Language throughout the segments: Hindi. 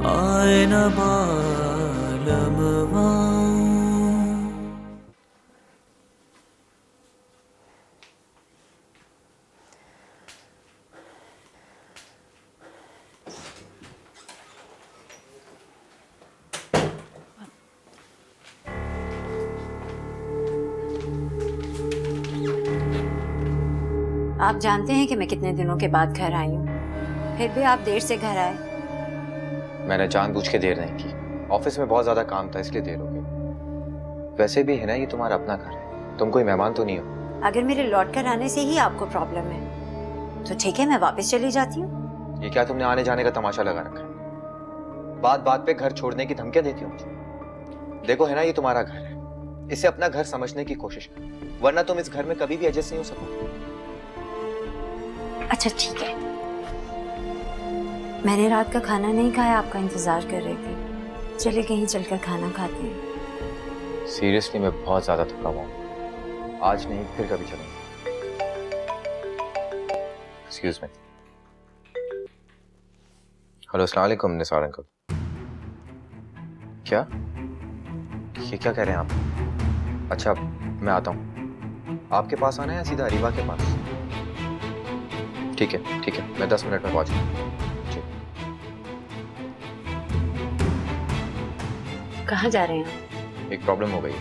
आए न बालमवा। आप जानते हैं कि मैं कितने दिनों के बाद घर आई हूँ, फिर भी आप देर से घर आए। मैंने जानबूझ के देर नहीं की, ऑफिस में बहुत ज्यादा काम था इसलिए देर हो गई। वैसे भी है ना, ये तुम्हारा अपना घर है, तुम कोई मेहमान तो नहीं हो। अगर मेरे लौट कर आने से ही आपको प्रॉब्लम है तो ठीक है, मैं वापस चली जाती हूँ। ये क्या तुमने आने जाने का तमाशा लगा रखा है? बात बात पे घर छोड़ने की धमकियां देती हो मुझे। देखो है ना, ये तुम्हारा घर है, इसे अपना घर समझने की कोशिश करो, वरना तुम इस घर में कभी भी एडजस्ट नहीं हो सकोगे। अच्छा ठीक है, मैंने रात का खाना नहीं खाया, आपका इंतजार कर रही थी। चलिए कहीं चलकर खाना खाते हैं। सीरियसली मैं बहुत ज्यादा थका हुआ हूँ, आज नहीं फिर कभी चलेंगे। Excuse me. हेलो, अस्सलाम वालेकुम निसार अंकल। क्या ये क्या कह रहे हैं आप? अच्छा मैं आता हूँ, आपके पास आना है या सीधा अरीबा के पास? ठीक है मैं 10 मिनट में पहुंच जाऊंगा। कहाँ जा रहे हैं आप? एक प्रॉब्लम हो गई,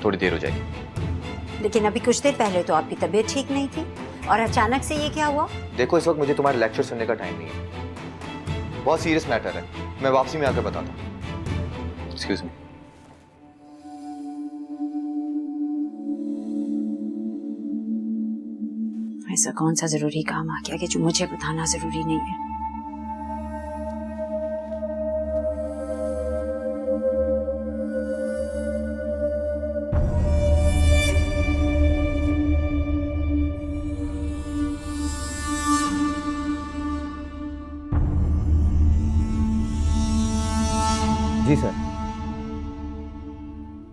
थोड़ी देर हो जाएगी। लेकिन अभी कुछ देर पहले तो आपकी तबीयत ठीक नहीं थी और अचानक से ये क्या हुआ? देखो इस वक्त मुझे तुम्हारे लेक्चर सुनने का टाइम नहीं है, बहुत सीरियस मैटर है, मैं वापसी में आकर बताता हूँ। Excuse me. ऐसा कौन सा जरूरी काम आ गया कि जो मुझे बताना जरूरी नहीं है? जी सर,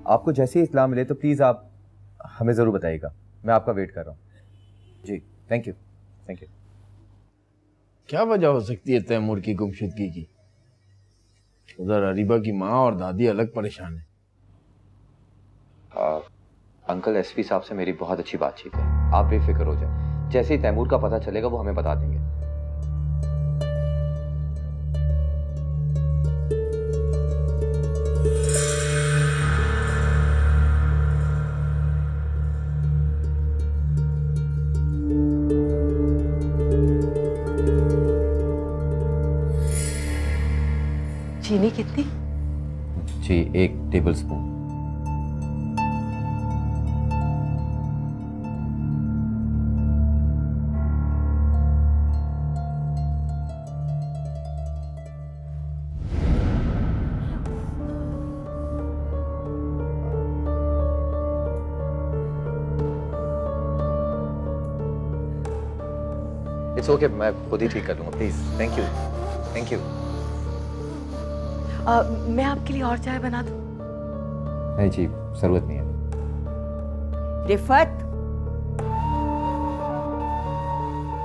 आपको जैसे ही इत्तला मिले तो प्लीज़ आप हमें ज़रूर बताइएगा, मैं आपका वेट कर रहा हूँ। जी थैंक यू। क्या वजह हो सकती है तैमूर की गुमशुदगी की? उधर अरीबा की माँ और दादी अलग परेशान है। अंकल एसपी साहब से मेरी बहुत अच्छी बातचीत है, आप बेफिक्र हो जाए, जैसे ही तैमूर का पता चलेगा वो हमें बता देंगे। चीनी कितनी? जी 1 टेबल स्पून। इट्स ओके, मैं खुद ही ठीक कर लूंगा, प्लीज। Thank you. मैं आपके लिए और चाय बना दूं? नहीं जी, ज़रूरत नहीं है। रिफत,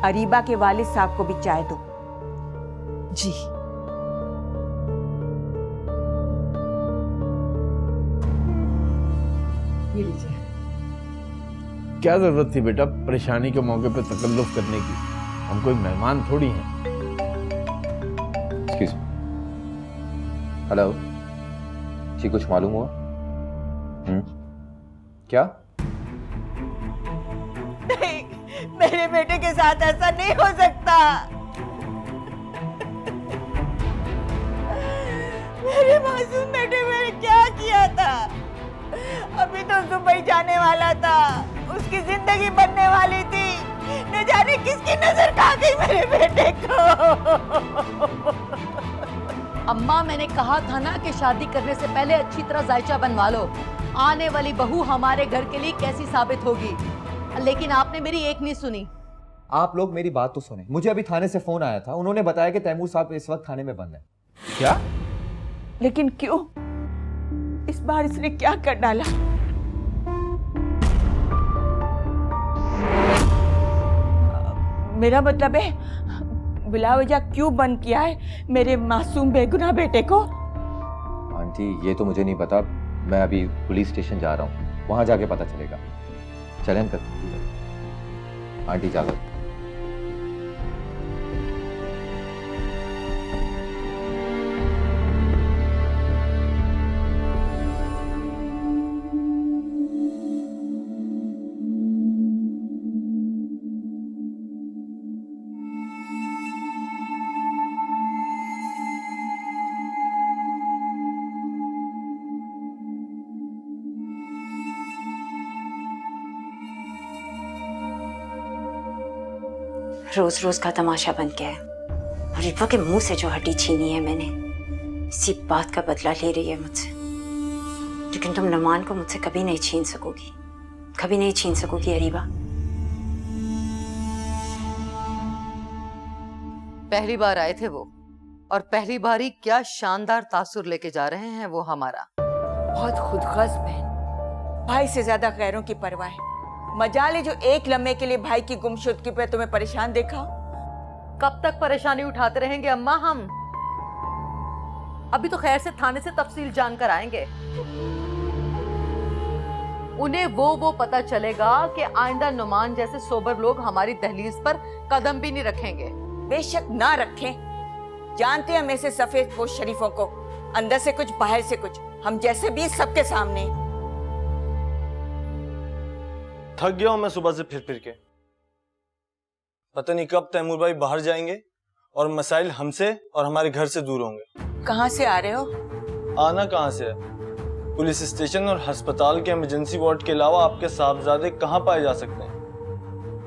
अरीबा के वालिद साहब को भी चाय दो। जी। ये लीजिए। क्या जरूरत थी बेटा परेशानी के मौके पे तकल्लुफ करने की? हम कोई मेहमान थोड़ी हैं। Excuse me. हेलो जी, कुछ मालूम हुआ? क्या? नहीं, मेरे बेटे के साथ ऐसा नहीं हो सकता। मेरे मासूम बेटे मैंने क्या किया था? अभी तो दुबई जाने वाला था, उसकी जिंदगी बनने वाली थी, न जाने किसकी नजर खा गई मेरे बेटे को। अम्मा, मैंने कहा था ना कि शादी करने से पहले अच्छी तरह जायचा बनवा लो। आने वाली बहू हमारे घर के लिए कैसी साबित होगी, लेकिन आपने मेरी एक नहीं सुनी। आप लोग मेरी बात तो सुने, मुझे अभी थाने से फोन आया था, उन्होंने बताया कि तैमूर साहब इस वक्त थाने में बंद है। क्या? लेकिन क्यों? इस बार इसने क्या कर डाला? मेरा मतलब है बिला वजह क्यों बंद किया है मेरे मासूम बेगुनाह बेटे को? आंटी ये तो मुझे नहीं पता, मैं अभी पुलिस स्टेशन जा रहा हूँ, वहाँ जाके पता चलेगा। चलें अंकल। आंटी इजाजत। रोज रोज का तमाशा बन गया है और रिपा के मुंह से जो हड्डी छीनी है मैंने, इसी बात का बदला ले रही है मुझसे। लेकिन तुम नुमान को मुझसे कभी नहीं छीन सकोगी, कभी नहीं छीन सकोगी अरीबा। पहली बार आए थे वो, और पहली बार ही क्या शानदार तासुर लेके जा रहे हैं वो हमारा। बहुत खुदगर्ज बहन, भाई से ज्यादा गैरों की परवाह है। मजाले जो एक लम्हे के लिए भाई की गुमशुदगी पे तुम्हें परेशान देखा। कब तक परेशानी उठाते रहेंगे अम्मा हम? अभी तो खैर से थाने से तफसील जानकर आएंगे। उन्हें वो पता चलेगा कि आइंदा नुमान जैसे सोबर लोग हमारी दहलीज पर कदम भी नहीं रखेंगे। बेशक ना रखें, जानते हैं हम ऐसे सफेद पोश शरीफों को, अंदर से कुछ बाहर से कुछ, हम जैसे भी सबके सामने। थक गया हूं मैं सुबह से फिर के। पता नहीं कब तैमूर भाई बाहर जाएंगे और मसाइल हमसे और हमारे घर से दूर होंगे। कहाँ से आ रहे हो? आना कहाँ से है? पुलिस स्टेशन और अस्पताल के इमरजेंसी वार्ड के अलावा आपके साहबजादे कहाँ पाए जा सकते हैं?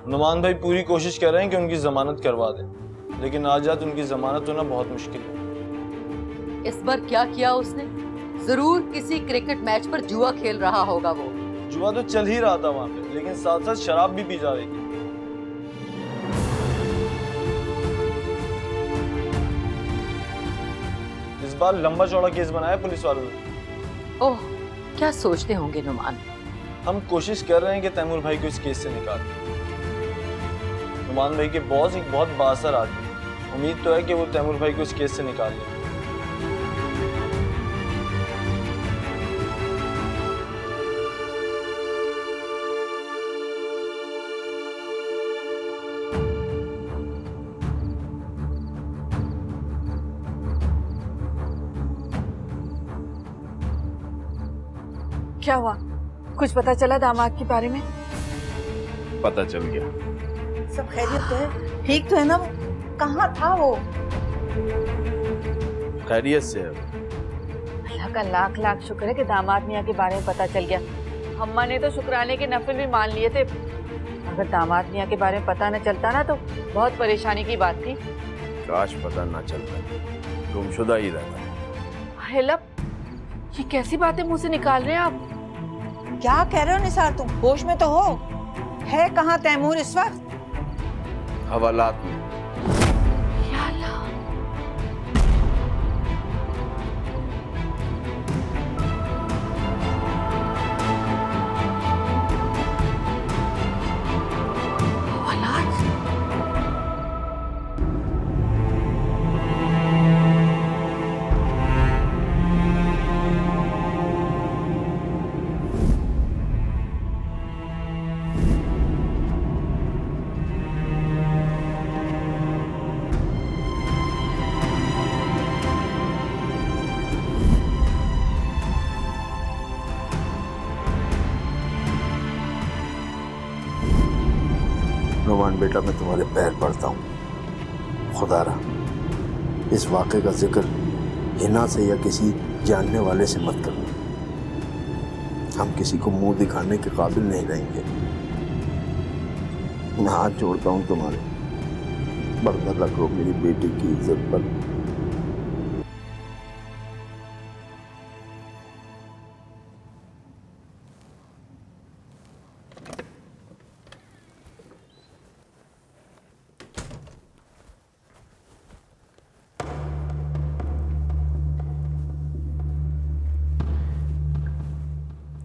नुमान भाई पूरी कोशिश कर रहे हैं कि उनकी जमानत करवा दें, लेकिन आज रात उनकी जमानत होना बहुत मुश्किल है। इस बार क्या किया उसने? जरूर किसी क्रिकेट मैच पर जुआ खेल रहा होगा वो। जुआ तो चल ही रहा था वहां पे, लेकिन साथ साथ शराब भी पी जा रही थी। इस बार लंबा चौड़ा केस बनाया पुलिस वालों ने। ओह, क्या सोचते होंगे नुमान? हम कोशिश कर रहे हैं कि तैमूर भाई को इस केस से निकाल दें। नुमान भाई के बॉस एक बहुत बासर आदमी है, उम्मीद तो है कि वो तैमूर भाई को इस केस से निकाल दें। क्या हुआ? कुछ पता चला दामाद के बारे में? पता चल गया। सब खैरियत तो है? ठीक तो है ना? कहाँ था वो? खैरियत से है। अल्लाह का लाख लाख शुक्र है कि दामाद मियाँ के बारे में पता चल गया। अम्मा ने तो शुक्राने के नफिल भी मान लिए थे। अगर दामाद मियाँ के बारे में पता न चलता ना तो बहुत परेशानी की बात थी। काश पता ना चलता, गुमशुदा ही रहता। हेलब, ये कैसी बातें मुंह से निकाल रहे हैं आप? क्या कह रहे हो निसार, तुम होश में तो हो? है कहाँ तैमूर इस वक्त? हवालात में। या अल्लाह। हवालात? नुमान बेटा, मैं तुम्हारे पैर पड़ता हूँ। खुदा रहा इस वाक़े का जिक्र हिना से या किसी जानने वाले से मत करना। हम किसी को मुंह दिखाने के काबिल नहीं रहेंगे। मैं हाथ जोड़ता हूँ तुम्हारे, बरदर रखो मेरी बेटी की इज्जत पर।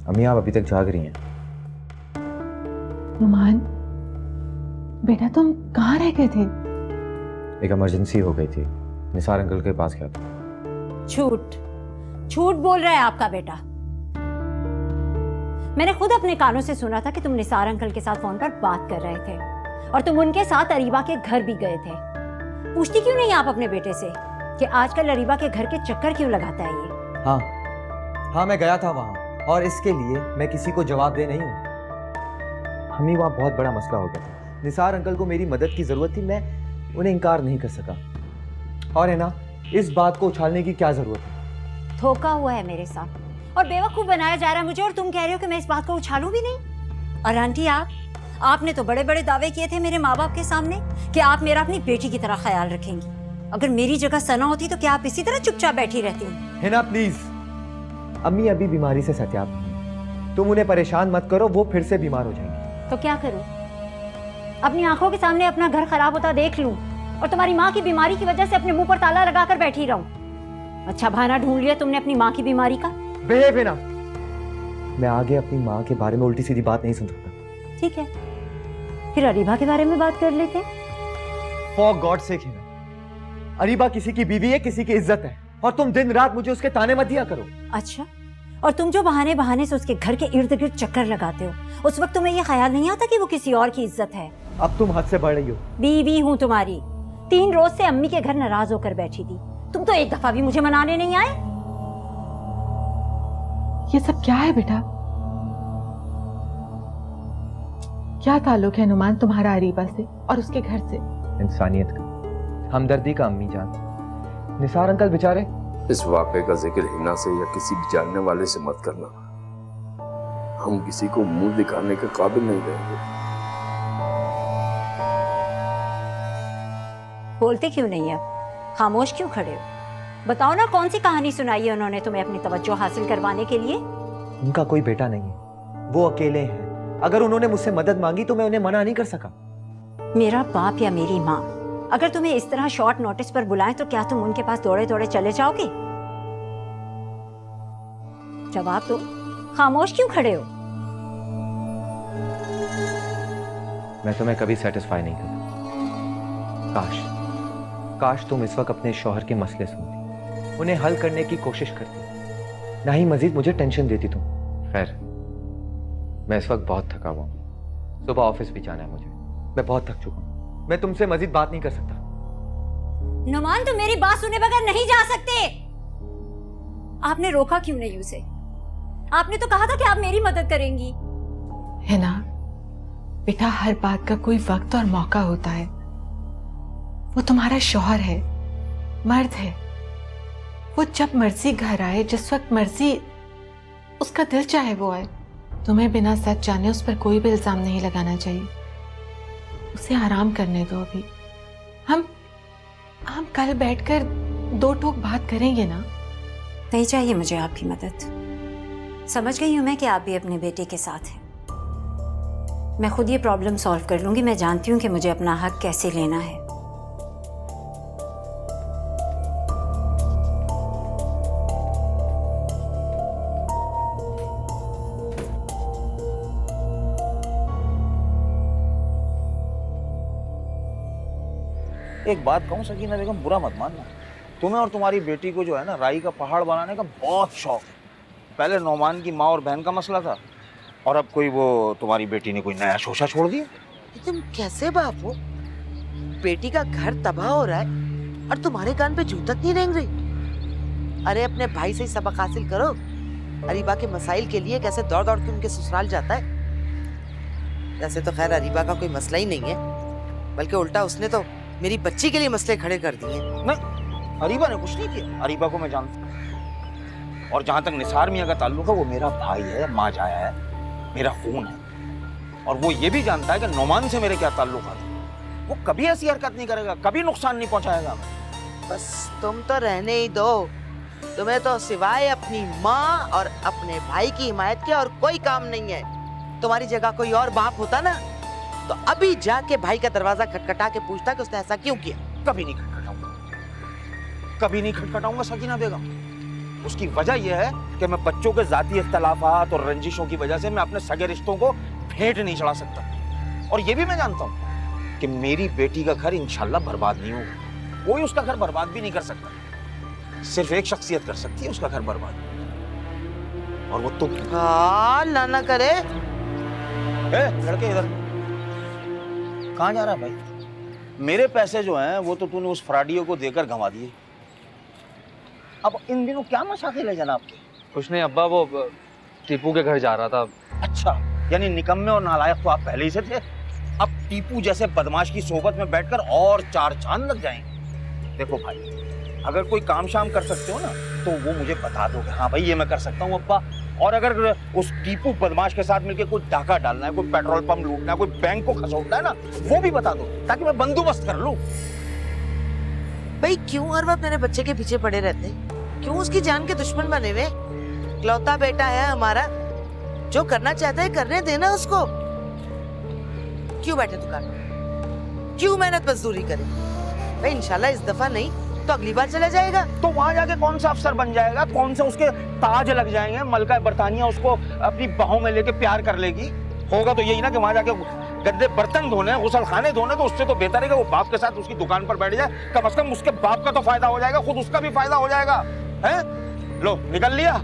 अम्मी आप अभी तक जाग रही हैं? नुमान बेटा, तुम कहाँ रह गए थे? एक इमरजेंसी हो गई थी, निसार अंकल के पास गया था। झूठ झूठ बोल रहा है आपका बेटा। मैंने खुद अपने कानों से सुना था कि तुम निसार अंकल के साथ फोन पर बात कर रहे थे और तुम उनके साथ अरीबा के घर भी गए थे। पूछती क्यों नहीं आप अपने बेटे से कि आजकल अरीबा के घर के चक्कर क्यों लगाता है ये? हाँ, मैं गया था वहाँ और इसके लिए मैं किसी को जवाब दे नहीं हूँ। हमें वहाँ बहुत बड़ा मसला हो गया था। निसार अंकल को मेरी मदद की जरूरत थी, मैं उन्हें इनकार नहीं कर सका। और है ना, इस बात को उछालने की क्या जरूरत है? धोखा हुआ है मेरे साथ और बेवकूफ बनाया जा रहा है मुझे, और तुम कह रहे हो कि मैं इस बात को उछालूं भी नहीं। और आंटी आपने तो बड़े बड़े दावे किए थे मेरे माँ बाप के सामने कि आप मेरा अपनी बेटी की तरह ख्याल रखेंगी। अगर मेरी जगह सना होती तो क्या आप इसी तरह चुपचाप बैठी रहती? है ना, प्लीज। अम्मी अभी बीमारी से सत्याप हैं। तुम उन्हें परेशान मत करो, वो फिर से बीमार हो जाएंगी। तो क्या करूं? अपनी आंखों के सामने अपना घर खराब होता देख लूं और तुम्हारी माँ की बीमारी की वजह से अपने मुंह पर ताला लगाकर बैठी रहूं? अच्छा बहाना ढूंढ लिया तुमने अपनी माँ की बीमारी का। बेहद ना, मैं आगे अपनी माँ के बारे में उल्टी सीधी बात नहीं सुन सकता। ठीक है, फिर अरीबा के बारे में बात कर लेते हैं। फॉर गॉड सेक है ना, अरीबा किसी की बीवी है, किसी की इज्जत है, और तुम दिन रात मुझे उसके ताने मत दिया करो। अच्छा, और तुम जो बहाने बहाने से उसके घर के इर्द गिर्द चक्कर लगाते हो, उस वक्त तुम्हें ये ख्याल नहीं आता कि वो किसी और की इज्जत है? अब तुम हद से बढ़ रही हो। बीवी हूँ तुम्हारी, 3 रोज से अम्मी के घर नाराज होकर बैठी थी, तुम तो एक दफा भी मुझे मनाने नहीं आए। ये सब क्या है बेटा? क्या ताल्लुक है नुमान तुम्हारा अरीबा से और उसके घर से? इंसानियत का, हमदर्दी का अम्मी जान। निसार अंकल बेचारे। इस वाक़े का जिक्र हिना से या किसी भी जानने वाले से मत करना। हम किसी को मुंह दिखाने के काबिल नहीं रहेंगे। बोलते क्यों नहीं है? खामोश क्यों खड़े हो? बताओ ना, कौन सी कहानी सुनाई है उन्होंने तुम्हें अपनी तवज्जो हासिल करवाने के लिए? उनका कोई बेटा नहीं है, वो अकेले हैं। अगर उन्होंने मुझसे मदद मांगी तो मैं उन्हें मना नहीं कर सका। मेरा बाप या मेरी माँ अगर तुम्हें इस तरह शॉर्ट नोटिस पर बुलाएं तो क्या तुम उनके पास दौड़े दौड़े चले जाओगे? जवाब दो, खामोश क्यों खड़े हो? मैं तुम्हें कभी सेटिस्फाई नहीं करता। काश तुम इस वक्त अपने शौहर के मसले सुनती, उन्हें हल करने की कोशिश करती, ना ही मजीद मुझे टेंशन देती तुम। खैर, मैं इस वक्त बहुत थका हुआ हूँ, सुबह ऑफिस भी जाना है मुझे। मैं बहुत थक चुका हूँ, मैं तुमसे मजीद बात नहीं कर सकता। नुमान, तुम मेरी बात सुने बगैर नहीं जा सकते। आपने रोका क्यों नहीं उसे? आपने तो कहा था कि आप मेरी मदद करेंगी। है ना बेटा, हर बात का कोई वक्त और मौका होता है। वो तुम्हारा शौहर है, मर्द है, वो जब मर्जी घर आए, जिस वक्त मर्जी उसका दिल चाहे वो आए। तुम्हें बिना सच जाने उस पर कोई भी इल्जाम नहीं लगाना चाहिए। उसे आराम करने दो अभी। हम कल बैठकर 2 टोक बात करेंगे ना। नहीं चाहिए मुझे आपकी मदद। समझ गई हूं मैं कि आप भी अपने बेटे के साथ हैं। मैं खुद ये प्रॉब्लम सॉल्व कर लूंगी। मैं जानती हूँ कि मुझे अपना हक कैसे लेना है। एक बात कहूँ सकीना बेगम, बुरा मत मानना, तुम्हें और तुम्हारी बेटी को जो है ना राई का पहाड़ बनाने का बहुत शौक है। पहले नौमान की माँ और बहन का मसला था, और अब कोई वो तुम्हारी बेटी ने कोई नया शोशा छोड़ दिया। तुम कैसे बाप हो? बेटी का घर तबाह हो रहा है और तुम्हारे कान पे जू तक नहीं रेंग रही। अरे अपने भाई से ही सबक हासिल करो। अरीबा के मसाइल के लिए कैसे दौड़ दौड़ के उनके ससुराल जाता है। वैसे तो खैर अरीबा का कोई मसला ही नहीं है, बल्कि उल्टा उसने तो मेरी बच्ची के लिए मसले खड़े कर दिए। नहीं, अरीबा ने कुछ नहीं किया। अरीबा को मैं जानता हूँ, और जहां तक निसार मियाँ का ताल्लुक है, वो मेरा भाई है, माँ जाया है, मेरा खून है। और वो ये भी जानता है कि नौमान से मेरे क्या ताल्लुकात हैं। वो कभी ऐसी हरकत नहीं करेगा, कभी नुकसान नहीं पहुंचाएगा। बस तुम तो रहने ही दो। तुम्हें तो सिवाय अपनी माँ और अपने भाई की हिमायत के और कोई काम नहीं है। तुम्हारी जगह कोई और बाप होता ना तो अभी जाके भाई का दरवाजा खटखटा के पूछता कि उसने ऐसा क्यों किया। कभी नहीं खटखटाऊंगा, कभी नहीं खटखटाऊंगा सकीना बेगम। उसकी वजह यह है कि मैं बच्चों के जाती इख्तलाफात और रंजिशों की वजह से मैं अपने सगे रिश्तों को भेंट नहीं चढ़ा सकता। और ये भी मैं जानता हूँ कि मेरी बेटी का घर इंशाल्लाह बर्बाद नहीं होगा। कोई उसका घर बर्बाद भी नहीं कर सकता। सिर्फ एक शख्सियत कर सकती है उसका घर बर्बाद, और वो तुम। हाँ, ना करे। लड़के इधर कहाँ जा रहा है भाई? मेरे पैसे जो हैं वो तो तूने उस फ्राडियो को देकर गंवा दिए। अब इन दिनों क्या मशाकिल है जनाब के? कुछ नहीं अब्बा, वो टीपू के घर जा रहा था। अच्छा, यानी निकम्मे और नालायक तो आप पहले ही से थे। अब टीपू जैसे बदमाश की सोबत में बैठकर और चार चांद लग जाएंगे। देखो भाई, अगर कोई काम शाम कर सकते हो ना तो वो मुझे बता दो कि हाँ भाई ये मैं कर सकता हूँ अब्बा। और अगर उस टीपू बदमाश के साथ मिलकर कोई डाका डालना है, कोई पेट्रोल पंप लूटना है, कोई बैंक को खसोटना है ना, वो भी बता दो ताकि मैं बंदोबस्त कर लूं। भाई क्यों हर वक्त मेरे बच्चे के पीछे पड़े रहते? क्यों उसकी जान के दुश्मन बने हुए? इकलौता बेटा है हमारा, जो करना चाहता है करने देना उसको। क्यों बैठे दुकान में? क्यों मेहनत मजदूरी करे? भाई इंशाल्लाह इस दफा नहीं तो अगली बार चला जाएगा। तो वहां जाके कौन सा अफसर बन जाएगा? कौन से उसके ताज लग जाएंगे? मलका बरतानिया उसको अपनी बाहों में लेके प्यार कर लेगी। होगा तो यही ना कि वहां जाके गंदे बर्तन धोने, गुसल खाने धोने। तो उससे तो बेहतर है कि वो बाप के साथ उसकी दुकान पर बैठ जाए। कम से कम उसके बाप का तो फायदा हो जाएगा, खुद उसका भी फायदा हो जाएगा। है लो, निकल लिया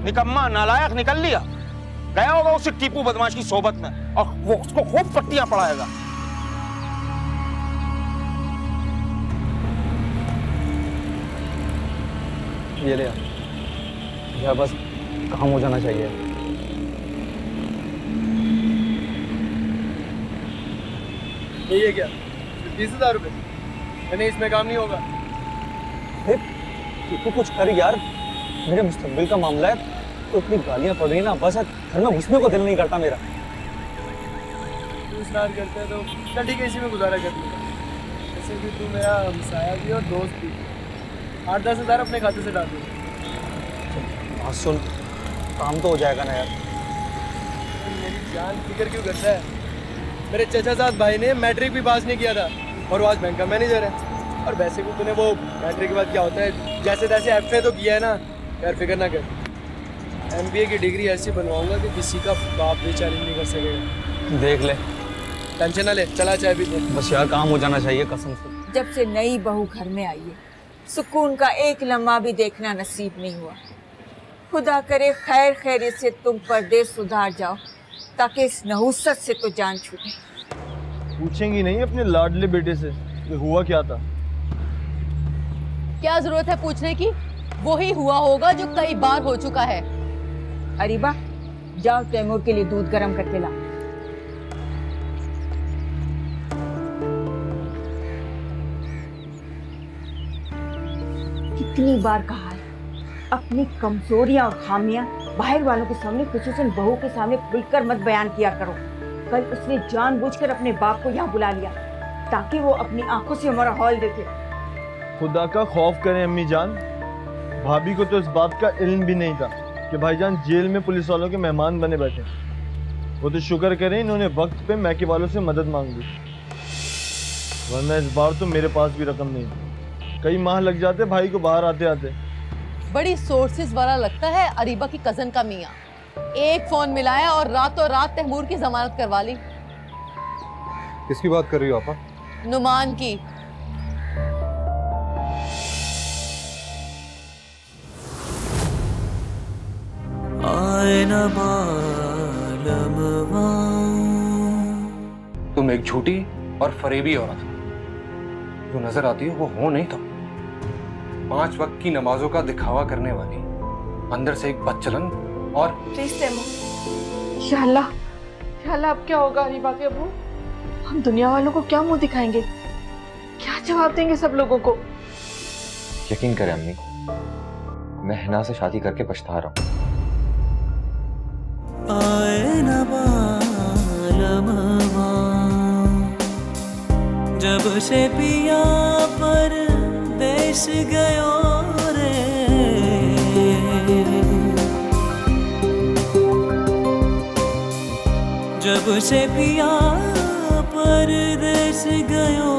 निकम्मा नालायक, निकल लिया। गया होगा उसी टीपू बदमाश की सोबत में और वो उसको खूब पट्टियां पड़ाएगा। ये ले यार, बस काम हो जाना चाहिए। ये क्या 20,000 रुपए? नहीं, इसमें काम नहीं होगा। तू कुछ कर यार, मेरे मुस्तकबिल का मामला है। तो इतनी गालियां पड़ रही ना, बस घर में घुसने को दिल नहीं करता मेरा। तू स्टार्ट करते है तो चल ठीक है, इसी में गुजारा कर लूँगा। जैसे कि तू मेरा हमसाया भी और दोस्त भी। 8-10 हज़ार अपने खाते से डाल दूँगा। हाँ सुन, काम तो हो जाएगा ना यार। मेरी जान फिक्र क्यों करता है? मेरे चचा साहब भाई ने मैट्रिक भी पास नहीं किया था और वो आज बैंक का मैनेजर है। और वैसे भी तूने वो मैट्रिक के बाद क्या होता है, जैसे तैसे FA तो किया है ना यार, फिक्र ना कर। MBA की डिग्री ऐसी बनवाऊंगा कि किसी का बाप भी चैलेंज नहीं कर सकेगा। देख ले, टेंशन ना ले, चला चाय पीते। बस यार काम हो जाना चाहिए कसम से। जब से नई बहू घर में आई है, सुकून का एक लम्हा भी देखना नसीब नहीं हुआ। खुदा करे खैर खैरियत से तुम परदेश सुधार जाओ, ताकि इस नहुसत से तो जान छूटे। पूछेंगी नहीं अपने लाडले बेटे से कि हुआ क्या था? क्या जरूरत है पूछने की? वो ही हुआ होगा जो कई बार हो चुका है। अरीबा, जाओ तैमूर के लिए दूध गर्म करके ला। कितनी बार कहा है, अपनी कमजोरियां और खामियां बाहर वालों के सामने, खुसूसन बहू के सामने खुलकर मत बयान किया करो। कल उसने जानबूझकर अपने बाप को यहाँ बुला लिया ताकि वो अपनी आंखों से हमारा हॉल देखे। खुदा का खौफ करें अम्मी जान, भाभी को तो इस बात का इल्म भी नहीं था कि भाईजान जेल में पुलिस वालों के मेहमान बने बैठे। वो तो शुक्र करें इन्होंने वक्त पे मैके वालों से मदद मांग ली, वरना इस बार तो मेरे पास भी रकम नहीं थी। कई माह लग जाते भाई को बाहर आते आते। बड़ी सोर्सेज वाला लगता है अरीबा की कजन का मियाँ। एक फोन मिलाया और रातों रात तैमूर की जमानत करवा ली। किसकी बात कर रही हो आपा? नुमान की। तुम एक झूठी और फरेबी औरत हो। जो नजर आती हो वो हो नहीं तुम। 5 वक्त की नमाजों का दिखावा करने वाली, अंदर से एक बदचलन। और प्लीज तैमूर, इंशाल्लाह अब क्या होगा अरीबा के अबू? हम दुनिया वालों को क्या मुंह दिखाएंगे? क्या जवाब देंगे सब लोगों को? यकीन करें अम्मी, मैं हिना से शादी करके पछता रहा हूँ। जब से पिया पर देश गयो रे, जब से पिया परदेश गयो